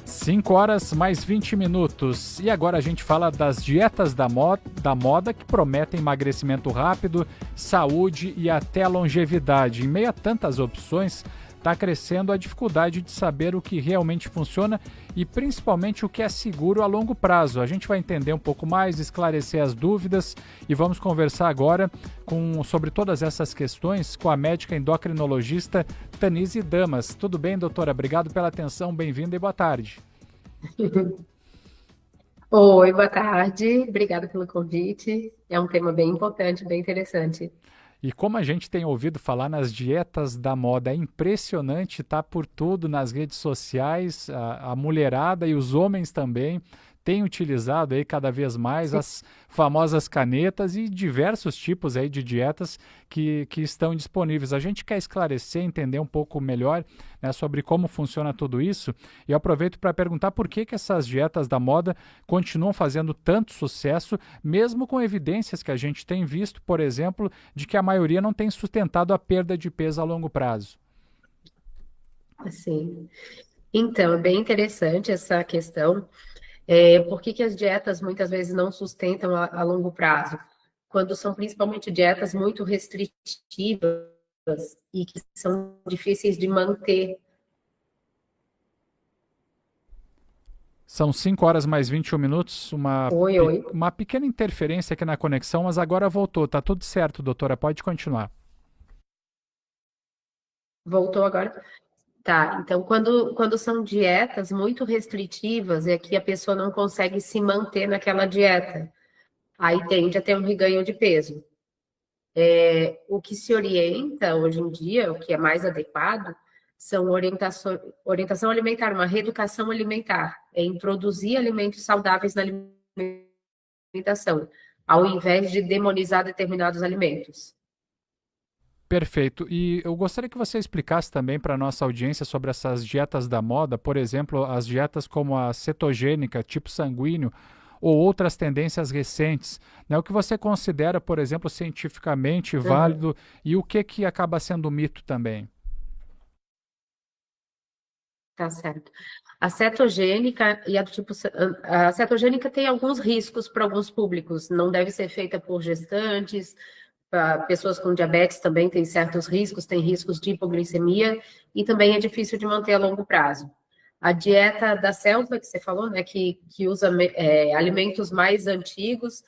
5 horas mais 20 minutos. E agora a gente fala das dietas da moda que prometem emagrecimento rápido, saúde e até longevidade. Em meio a tantas opções, está crescendo a dificuldade de saber o que realmente funciona e principalmente o que é seguro a longo prazo. A gente vai entender um pouco mais, esclarecer as dúvidas e vamos conversar agora sobre todas essas questões com a médica endocrinologista Tanise Damas. Tudo bem, doutora? Obrigado pela atenção, bem-vinda e boa tarde. Oi, boa tarde. Obrigada pelo convite. É um tema bem importante, bem interessante. E como a gente tem ouvido falar nas dietas da moda, é impressionante, tá por tudo nas redes sociais, a mulherada e os homens também têm utilizado aí cada vez mais Sim, as famosas canetas e diversos tipos aí de dietas que estão disponíveis. A gente quer esclarecer, entender um pouco melhor, né, sobre como funciona tudo isso e eu aproveito para perguntar por que essas dietas da moda continuam fazendo tanto sucesso, mesmo com evidências que a gente tem visto, por exemplo, de que a maioria não tem sustentado a perda de peso a longo prazo. sim. Então, é bem interessante essa questão. Por que que as dietas muitas vezes não sustentam a longo prazo? Quando são principalmente dietas muito restritivas e que são difíceis de manter. São 5 horas mais 21 minutos, Oi, oi. uma pequena interferência aqui na conexão, mas agora voltou. Tá tudo certo, doutora, pode continuar. Voltou agora? Tá, então quando são dietas muito restritivas, é que a pessoa não consegue se manter naquela dieta. Aí tende a ter um reganho de peso. O que se orienta hoje em dia, o que é mais adequado, são orientação alimentar, uma reeducação alimentar, é introduzir alimentos saudáveis na alimentação, ao invés de demonizar determinados alimentos. Perfeito. E eu gostaria que você explicasse também para a nossa audiência sobre essas dietas da moda, por exemplo, as dietas como a cetogênica, tipo sanguíneo, ou outras tendências recentes, né? O que você considera, por exemplo, cientificamente Uhum. válido e o que acaba sendo mito também? Tá certo. A cetogênica e a do tipo, a cetogênica tem alguns riscos para alguns públicos. Não deve ser feita por gestantes, pessoas com diabetes também têm certos riscos, tem riscos de hipoglicemia e também é difícil de manter a longo prazo. A dieta da selva, que você falou, né, que usa alimentos mais antigos,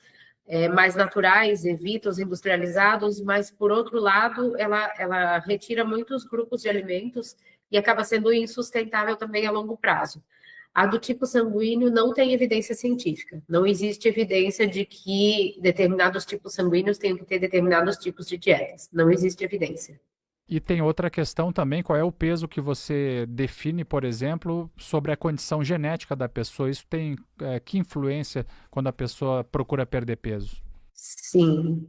mais naturais, evita os industrializados, mas, por outro lado, ela retira muitos grupos de alimentos e acaba sendo insustentável também a longo prazo. A do tipo sanguíneo não tem evidência científica. Não existe evidência de que determinados tipos sanguíneos tenham que ter determinados tipos de dietas. Não existe evidência. E tem outra questão também, qual é o peso que você define, por exemplo, sobre a condição genética da pessoa? Isso tem que influência quando a pessoa procura perder peso? Sim.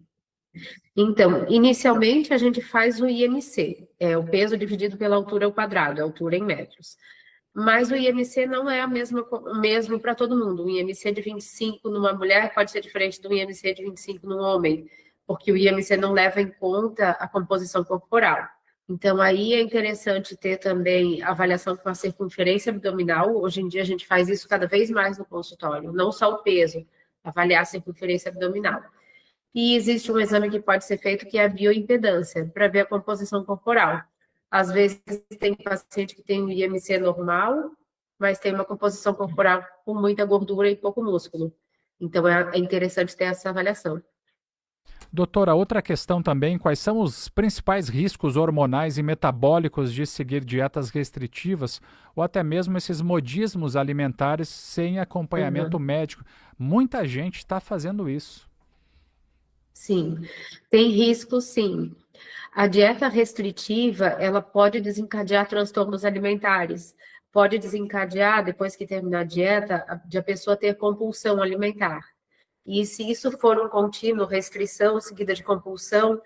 Então, inicialmente a gente faz o IMC, é o peso dividido pela altura ao quadrado, a altura em metros. Mas o IMC não é o mesmo para todo mundo. O IMC de 25 numa mulher pode ser diferente do IMC de 25 num homem, porque o IMC não leva em conta a composição corporal. Então, aí é interessante ter também avaliação com a circunferência abdominal. Hoje em dia, a gente faz isso cada vez mais no consultório, não só o peso, avaliar a circunferência abdominal. E existe um exame que pode ser feito que é a bioimpedância, para ver a composição corporal. Às vezes tem paciente que tem o IMC normal, mas tem uma composição corporal com muita gordura e pouco músculo. Então é interessante ter essa avaliação. Doutora, outra questão também, quais são os principais riscos hormonais e metabólicos de seguir dietas restritivas ou até mesmo esses modismos alimentares sem acompanhamento Uhum. médico? Muita gente está fazendo isso. Sim, tem risco, sim. A dieta restritiva, ela pode desencadear transtornos alimentares, pode desencadear, depois que terminar a dieta, de a pessoa ter compulsão alimentar. E se isso for um contínuo, restrição seguida de compulsão,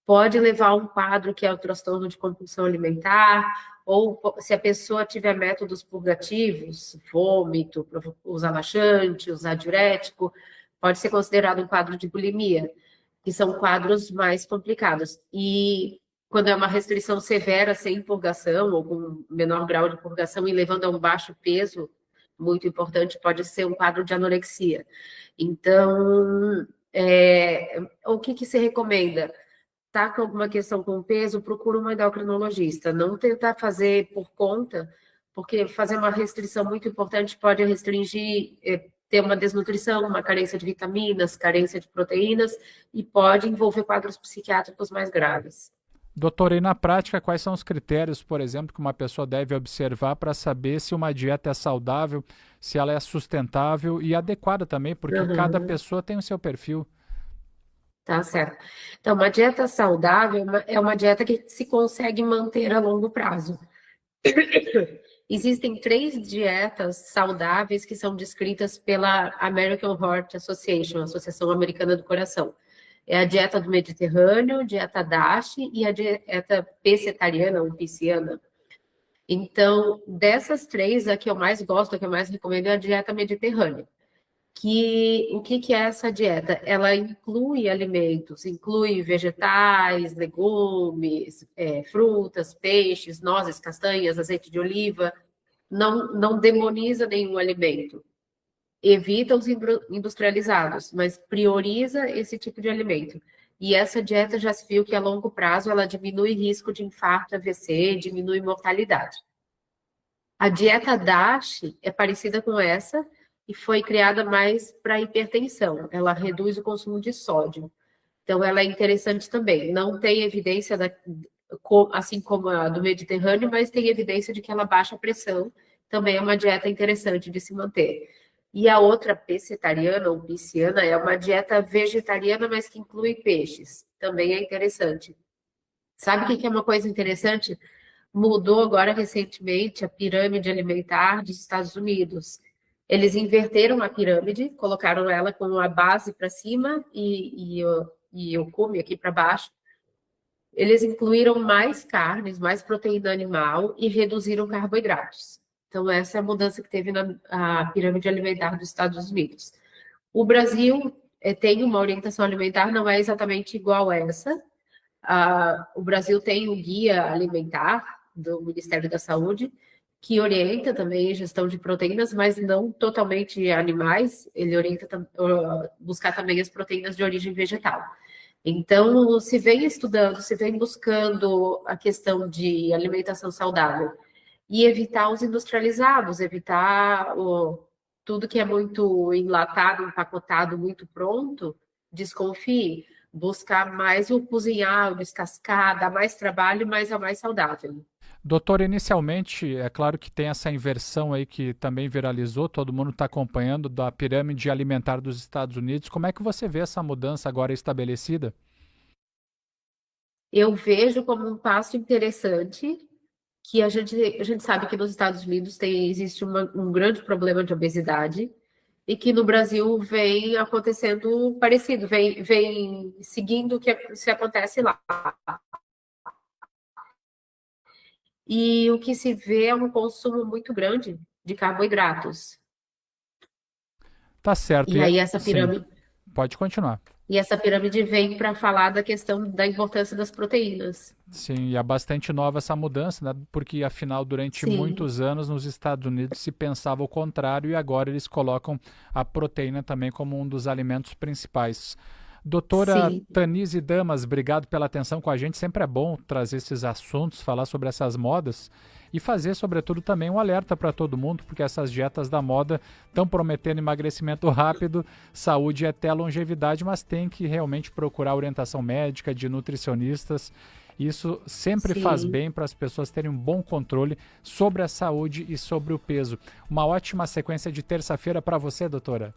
pode levar a um quadro que é o transtorno de compulsão alimentar, ou se a pessoa tiver métodos purgativos, vômito, usar laxante, usar diurético, pode ser considerado um quadro de bulimia, que são quadros mais complicados. E quando é uma restrição severa, sem purgação, ou com menor grau de purgação e levando a um baixo peso, muito importante, pode ser um quadro de anorexia. Então, o que se recomenda? Tá com alguma questão com o peso, procura um endocrinologista. Não tentar fazer por conta, porque fazer uma restrição muito importante pode restringir, ter uma desnutrição, uma carência de vitaminas, carência de proteínas, e pode envolver quadros psiquiátricos mais graves. Doutora, e na prática, quais são os critérios, por exemplo, que uma pessoa deve observar para saber se uma dieta é saudável, se ela é sustentável e adequada também, porque cada pessoa tem o seu perfil. Tá certo. Então, uma dieta saudável é uma dieta que se consegue manter a longo prazo. Existem 3 dietas saudáveis que são descritas pela American Heart Association, Associação Americana do Coração. É a dieta do Mediterrâneo, dieta DASH e a dieta pescetariana ou pisciana. Então, dessas 3, a que eu mais gosto, a que eu mais recomendo é a dieta mediterrânea. O que é essa dieta? Ela inclui alimentos, inclui vegetais, legumes, frutas, peixes, nozes, castanhas, azeite de oliva, não demoniza nenhum alimento, evita os industrializados, mas prioriza esse tipo de alimento. E essa dieta já se viu que a longo prazo ela diminui risco de infarto, AVC, diminui mortalidade. A dieta DASH é parecida com essa, e foi criada mais para hipertensão. Ela reduz o consumo de sódio. Então, ela é interessante também. Não tem evidência, assim como a do Mediterrâneo, mas tem evidência de que ela baixa a pressão. Também é uma dieta interessante de se manter. E a outra, pescetariana ou pisciana, é uma dieta vegetariana, mas que inclui peixes. Também é interessante. Sabe o que é uma coisa interessante? Mudou agora recentemente a pirâmide alimentar dos Estados Unidos. Eles inverteram a pirâmide, colocaram ela com a base para cima e o cume aqui para baixo. Eles incluíram mais carnes, mais proteína animal e reduziram carboidratos. Então, essa é a mudança que teve na pirâmide alimentar dos Estados Unidos. O Brasil tem uma orientação alimentar, não é exatamente igual a essa. O Brasil tem o Guia Alimentar do Ministério da Saúde, que orienta também a gestão de proteínas, mas não totalmente animais, ele orienta buscar também as proteínas de origem vegetal. Então, se vem estudando, se vem buscando a questão de alimentação saudável e evitar os industrializados, evitar tudo que é muito enlatado, empacotado, muito pronto, desconfie. Buscar mais o cozinhar, o descascar, dar mais trabalho, mas é mais saudável. Doutor, inicialmente, é claro que tem essa inversão aí que também viralizou, todo mundo está acompanhando, da pirâmide alimentar dos Estados Unidos. Como é que você vê essa mudança agora estabelecida? Eu vejo como um passo interessante, que a gente sabe que nos Estados Unidos existe um grande problema de obesidade, e que no Brasil vem acontecendo parecido, vem seguindo o que se acontece lá. E o que se vê é um consumo muito grande de carboidratos. Tá certo. E aí Sim, pode continuar. E essa pirâmide vem para falar da questão da importância das proteínas. Sim, e é bastante nova essa mudança, né? Porque afinal, durante Sim. muitos anos nos Estados Unidos se pensava o contrário e agora eles colocam a proteína também como um dos alimentos principais. Doutora Sim. Tanise Damas, obrigado pela atenção com a gente. Sempre é bom trazer esses assuntos, falar sobre essas modas e fazer, sobretudo, também um alerta para todo mundo, porque essas dietas da moda estão prometendo emagrecimento rápido, saúde e até longevidade, mas tem que realmente procurar orientação médica, de nutricionistas. Isso sempre faz bem para as pessoas terem um bom controle sobre a saúde e sobre o peso. Uma ótima sequência de terça-feira para você, doutora.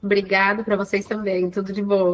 Obrigada para vocês também. Tudo de bom.